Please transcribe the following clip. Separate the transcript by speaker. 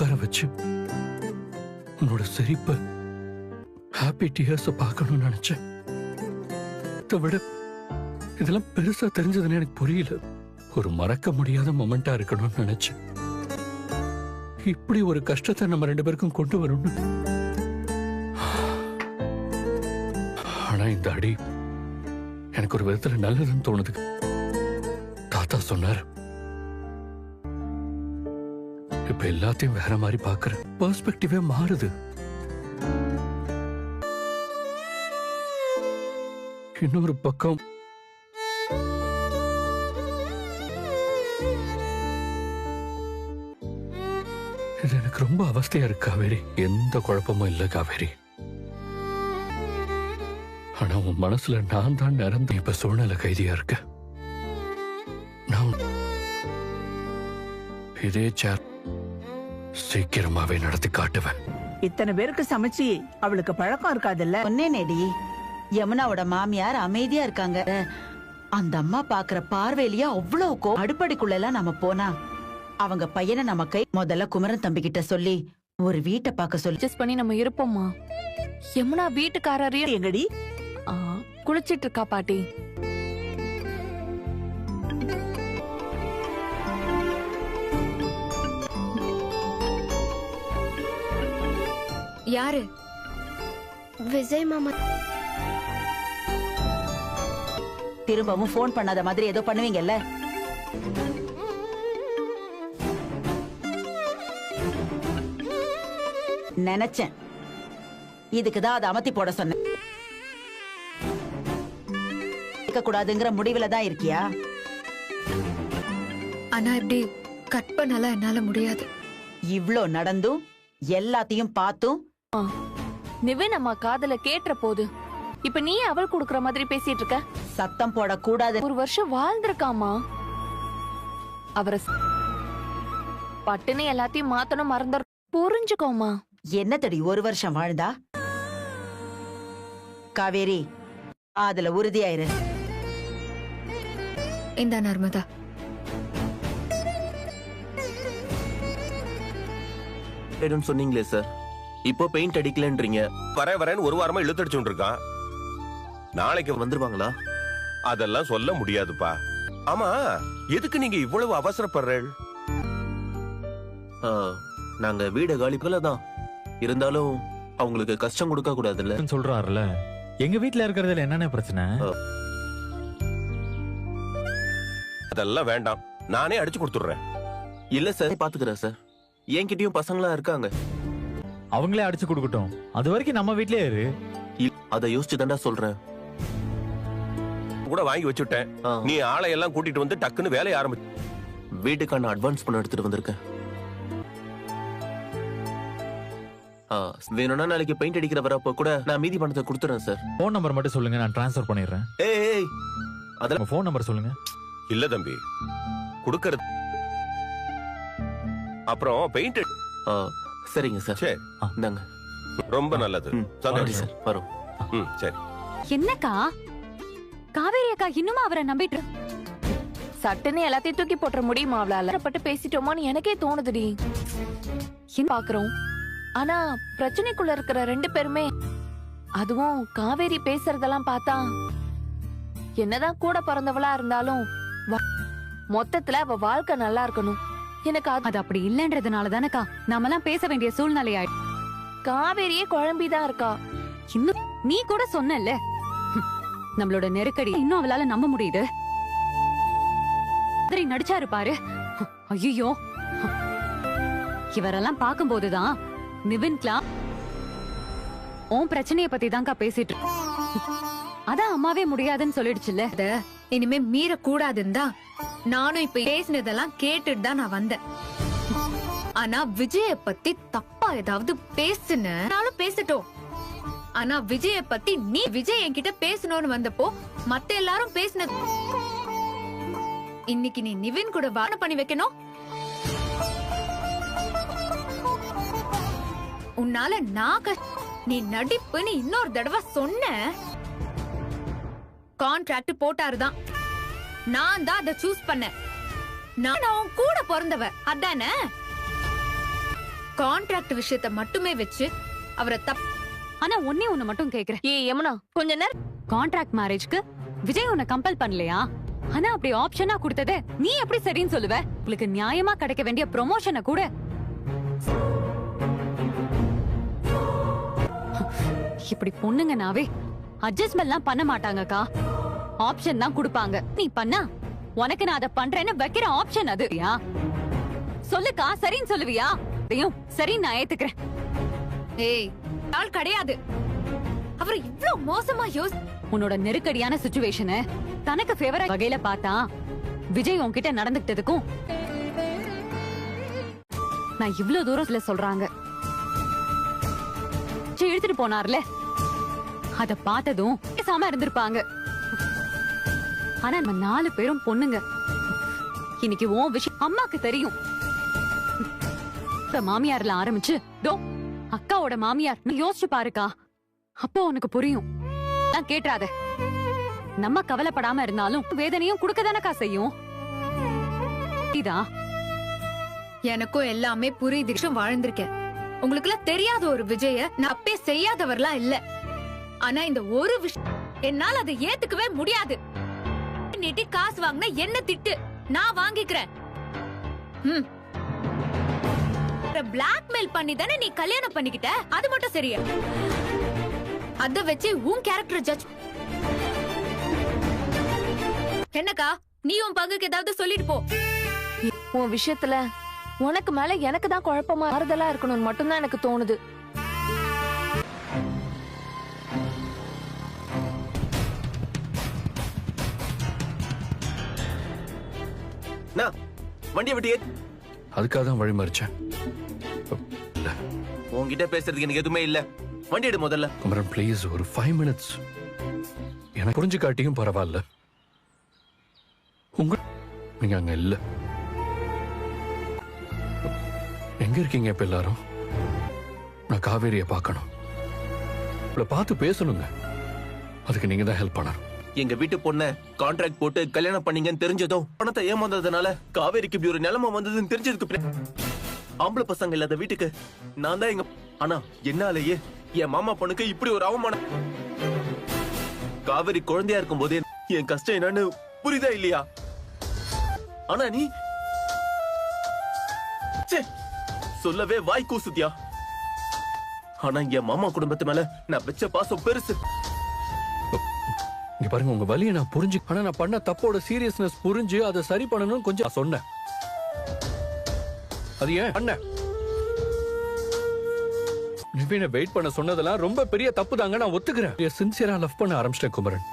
Speaker 1: உட்கார வச்சு உன்னோட சிரிப்ப ஹாப்பி டியர்ஸ் பார்க்கணும்னு நினைச்சேன். இதை விட இதெல்லாம் பெருசா தெரிஞ்சதுன்னு எனக்கு புரியல. ஒரு மறக்க முடியாத மொமெண்டா இருக்கணும்னு நினைச்சேன். இப்படி ஒரு கஷ்டத்தை நம்ம 2 பேருக்கும் கொண்டு வரணும். ஆனா இந்த அடி எனக்கு ஒரு விதத்துல நல்லதுன்னு தோணுது. தாத்தா சொன்னாரு, இப்ப எல்லாத்தையும் வேற மாதிரி பாக்குற பெர்ஸ்பெக்டிவே மாறுது. இன்னொரு பக்கம் இது எனக்கு ரொம்ப அவஸ்தையா இருக்கு காவேரி. எந்த குழப்பமும் இல்ல காவேரி. ஆனா உன் மனசுல நான் தான் நிறந்த இப்ப சூழ்நிலை கைதியா இருக்க. நான் இதே சேர் சீக்கிரமாவே நடத்தி காட்டுவேன்.
Speaker 2: இத்தனை பேருக்கு சமைச்சு அவளுக்கு பழக்கம் இருக்காதுல்ல.
Speaker 3: ஒன்னேடி யமுனாவோட மாமியார் அமைதியா இருக்காங்க. அந்த அம்மா பாக்குற பார்வையிலேயே அவ்வளவு அடுப்படிக்குள்ள எல்லாம் நம்ம போனா அவங்க பையனை நம்ம கை முதல்ல குமரன் தம்பி கிட்ட சொல்லி ஒரு வீட்டை பார்க்க சொல்லி
Speaker 4: அட்ஜஸ்ட் பண்ணி நம்ம இருப்போம்மா. யமுனா வீட்டுக்காரரையும்
Speaker 2: எங்கடி
Speaker 4: குளிச்சிட்டு இருக்கா பாட்டி.
Speaker 5: யாரு? விஜய் மாமா.
Speaker 3: திரும்பவும் போன் பண்ணாத மாதிரி ஏதோ பண்ணுவீங்கல்ல. நினைச்சேன். இதுக்குதான் அதை அமர்த்தி போட சொன்னேன். கூடாதுங்கிற முடிவுல தான் இருக்கியா?
Speaker 5: ஆனா இப்படி கட் பண்ணல என்னால முடியாது.
Speaker 3: இவ்ளோ நடந்தும் எல்லாத்தையும் பார்த்தும்
Speaker 4: நிவின் அம்மா காதல கேட்ட போது இப்ப நீ அவள் குடுக்கற மாதிரி பேசிட்டு இருக்க.
Speaker 3: சத்தம் போட கூடாது.
Speaker 4: ஒரு வருஷம் வாழ்ந்திருக்காமா. அவரை பட்டுன்னு எல்லாத்தையும் மாத்தணும் மறந்துற புரிஞ்சுக்கோமா.
Speaker 3: என்ன தடி ஒரு வருஷம் வாழ்ந்தா? காவேரி அதுல உறுதியாயிரு.
Speaker 5: இந்த நர்மதா
Speaker 6: சொன்னீங்களே சார், இப்போ பெயிண்ட் அடிக்கலன்றீங்க.
Speaker 7: வரேன்னு ஒரு வாரமா இழுத்தடிச்சுட்டு இருக்கான். நாளைக்கு
Speaker 6: வந்துருவாங்களா?
Speaker 7: அதெல்லாம் சொல்ல முடியாதுப்பா. ஆமா, எதுக்கு நீங்க இவ்வளவு அவசரப்படுறீள்?
Speaker 6: நாங்க வீட காலிப்பல தான் இருந்தாலும் அவங்களுக்கு கஷ்டம் கொடுக்க கூடாதுல்ல
Speaker 8: சொல்றாருல. எங்க வீட்டுல இருக்கிறதுல என்னென்ன பிரச்சனை?
Speaker 7: அதெல்லாம் வேண்டாம், நானே அடிச்சு கொடுத்துடுறேன்.
Speaker 6: இல்ல சார், பாத்துக்கிறேன் சார். என்கிட்டயும் பசங்களா இருக்காங்க.
Speaker 8: அவங்களே அடிச்சு கொடுக்கட்டும். அது வரைக்கும் நம்ம வீட்லயே இரு.
Speaker 6: அதை யோசிச்சு தாண்டா சொல்றேன்.
Speaker 7: கூட வாங்கி வச்சுட்டேன். நீ ஆளை எல்லாம் கூட்டிட்டு வந்து டக்குன்னு வேலையை ஆரம்பிச்சு.
Speaker 6: வீட்டுக்கான அட்வான்ஸ் பண்ண எடுத்துட்டு வந்திருக்கேன். வேணும்னா நாளைக்கு பெயிண்ட் அடிக்கிற வரப்ப கூட நான் மீதி பணத்தை கொடுத்துறேன் சார்.
Speaker 8: போன் நம்பர் மட்டும் சொல்லுங்க, நான் டிரான்ஸ்ஃபர் பண்ணிடுறேன்.
Speaker 6: ஏய்
Speaker 8: அதெல்லாம் போன் நம்பர் சொல்லுங்க.
Speaker 7: இல்ல தம்பி, கொடுக்கறது அப்புறம் பெயிண்ட்.
Speaker 6: சரிங்க சார்.
Speaker 7: சரி,
Speaker 6: இந்தாங்க.
Speaker 7: ரொம்ப நல்லது. சந்தோஷம்
Speaker 6: சார். வரும்.
Speaker 7: சரி.
Speaker 9: என்னக்கா காவேரி அக்கா இன்னுமா அவரை நம்பிட்டு?
Speaker 4: சட்டுன்னு எல்லாத்தையும் தூக்கி போட்டுற முடியுமா அவளால? பட்டு பேசிட்டோமான்னு எனக்கே தோணுதுடி. பாக்குறோம். ஆனா பிரச்சனைக்குள்ள இருக்கிற 2 பேருமே, அதுவும் காவேரி பேசுறதெல்லாம் பார்த்தா, என்னதான் கூட பிறந்தவளா இருந்தாலும் மொத்தத்துல அவ வாழ்க்கை நல்லா இருக்கணும். எனக்கு
Speaker 9: அது அப்படி இல்லன்றதுனால தானக்கா நாமெல்லாம் பேச வேண்டிய சூழ்நிலை ஆயிடு.
Speaker 4: காவேரியே குழம்பிதான் இருக்கா.
Speaker 9: இன்னும் நீ கூட சொன்னல, நம்மளோட நெருக்கடி இன்னும் அவளால நம்ப முடியுது. நடிச்சாரு பாரு. ஐயோ, இவரெல்லாம் பார்க்கும்போதுதான் நிவின்க்லா உன் பிரச்சனைய பத்தி தான்க்கா பேசிட்டு. அதான் அம்மாவே முடியாதுன்னு சொல்லிடுச்சுல்ல.
Speaker 5: இனிமே மீற கூடாதுன்னு தான் நானும் இப்ப பேசினதெல்லாம் கேட்டுட்டு தான் நான் வந்தேன். ஆனா விஜய பத்தி தப்பா ஏதாவது பேசுனாலும் பேசட்டும். ஆனா விஜய பத்தி நீ விஜய் என்கிட்ட பேசணும்னு வந்தப்போ மத்த எல்லாரும் பேசினது. இன்னைக்கு நீ நிவின் கூட வாழ பண்ணி வைக்கணும். உன்னால நீ நடிப்புன்னு இன்னொரு தடவை சொன்ன. கான்ட்ராக்ட் போட்டாருதான். நான் தான் அதை சூஸ் பண்ணேன். நான் அவன் கூட பிறந்தவ அதானே. கான்ட்ராக்ட் விஷயத்தை மட்டுமே வச்சு அவரை
Speaker 9: ஆனா ஒண்ணு மட்டும் கேக்குறேன்.
Speaker 4: ஏய் யமுனா, கொஞ்ச நேரம்
Speaker 9: கான்ட்ராக்ட் மேரேஜ்க்கு விஜய் உன்னை கம்பல் பண்ணலையா? ஆனா அப்படி ஆப்ஷனா கொடுத்ததே நீ எப்படி சரின்னு சொல்லுவ? உங்களுக்கு நியாயமா கிடைக்க வேண்டிய ப்ரொமோஷனை கூட இப்படி பொண்ணுங்கனாவே அட்ஜஸ்ட்மெண்ட்லாம் பண்ண மாட்டாங்கக்கா. ஆப்ஷன் தான் கொடுப்பாங்க. நீ பண்ணா உனக்கு நான் அதை பண்றேன்னு வைக்கிற ஆப்ஷன் அது. சொல்லுக்கா, சரின்னு சொல்லுவியா? சரி, நான் ஏத்துக்கிறேன்.
Speaker 5: ஏய், ஆள் கிடையாது. அவர் இவ்ளோ மோசமா
Speaker 9: உன்னோட நெருக்கடியான சிச்சுவேஷனை தனக்கு ஃபேவரா வகையில பார்த்தா விஜய் உன்கிட்ட நடந்துக்கிட்டதுக்கும் நான் இவ்ளோ தூரத்துல சொல்றாங்க இழுத்துட்டு போனார்ல, அத பார்த்ததும் பேசாம இருந்திருப்பாங்க. ஆனா நம்ம 4 பேரும் பொண்ணுங்க. இன்னைக்கு உன் விஷயம் அம்மாக்கு தெரியும். மாமியார்ல ஆரம்பிச்சு அக்காவோட மாமியார் யோசிச்சு பாருக்கா, அப்போ உனக்கு புரியும். கேட்டாத, நம்ம கவலைப்படாம இருந்தாலும் வேதனையும் குடுக்கதானக்கா செய்யும்.
Speaker 5: எனக்கும் எல்லாமே புரியுது. வாழ்ந்திருக்கேன். உங்களுக்கு எல்லாம் தெரியாத ஒரு விஜய நான் அப்பே செய்யாதவர்லாம் இல்ல. ஆனா இந்த ஒரு விஷயம் என்னால அதை ஏத்துக்கவே முடியாது. நீட்டி காசு வாங்கினா என்ன திட்டு, நான் வாங்கிக்கிறேன். பிளாக்மெயில் பண்ணி தானே நீ கல்யாணம் பண்ணிக்கிட்ட, அது மட்டும் சரியா? அத வச்சு உன் கேரக்டர் ஜட்ஜ் என்னக்கா? நீ உன் பங்குக்கு ஏதாவது சொல்லிட்டு போ.
Speaker 4: உன் விஷயத்துல உனக்கு மேல எனக்கு தான் குழப்பமா ஆறுதலா இருக்கணும்னு மட்டும்தான் எனக்கு தோணுது.
Speaker 6: வண்டியை விட்டு
Speaker 1: அதுக்காக தான் வழி மறிச்சேன்.
Speaker 6: உன்கிட்ட பேசுறதுக்கு எனக்கு எதுவுமே இல்ல. வண்டி எடு முதல்ல.
Speaker 1: குமரன் ப்ளீஸ், ஒரு 5 மினிட்ஸ். எனக்கு புரிஞ்சு காட்டியும் பரவாயில்ல. நீங்க அங்க இல்ல. எங்க இருக்கீங்க இப்ப எல்லாரும்? நான் காவேரிய பார்க்கணும். பார்த்து பேசணுங்க. அதுக்கு நீங்க தான் ஹெல்ப் பண்ணணும்.
Speaker 6: எங்க வீட்டு பொண்ண கான்ட்ராக்ட் போட்டு கல்யாணம் பண்ணீங்கன்னு தெரிஞ்சதும் பணத்தை ஏமாந்ததுனால காவேரிக்கு இப்படி ஒரு நிலைமை வந்ததுன்னு தெரிஞ்சதுக்கு ஆம்பளை பசங்க இல்லாத வீட்டுக்கு நான் தான் எங்க. ஆனா என்னாலேயே என் மாமா பொண்ணுக்கு இப்படி ஒரு அவமானம். காவேரி குழந்தையா இருக்கும் போதே என் கஷ்டம் என்னன்னு புரியுதா இல்லையா? ஆனா நீ சொல்லவே வாய் கூசுதியா? ஆனா என் மாமா குடும்பத்து மேல நான் வச்ச பாசம் பெருசு.
Speaker 1: இங்க பாருங்க, உங்க வலியை நான் புரிஞ்சு, ஆனா நான் பண்ண தப்போட சீரியஸ்னஸ் புரிஞ்சு அதை சரி பண்ணணும்னு கொஞ்சம் சொன்னேன். அது ஏன் அண்ணன் வெயிட் பண்ண சொன்னதெல்லாம் ரொம்ப பெரிய தப்பு தாங்க. நான் ஒத்துக்கிறேன். சின்சியரா லவ் பண்ண ஆரம்பிச்சிட்டேன் குமரன்.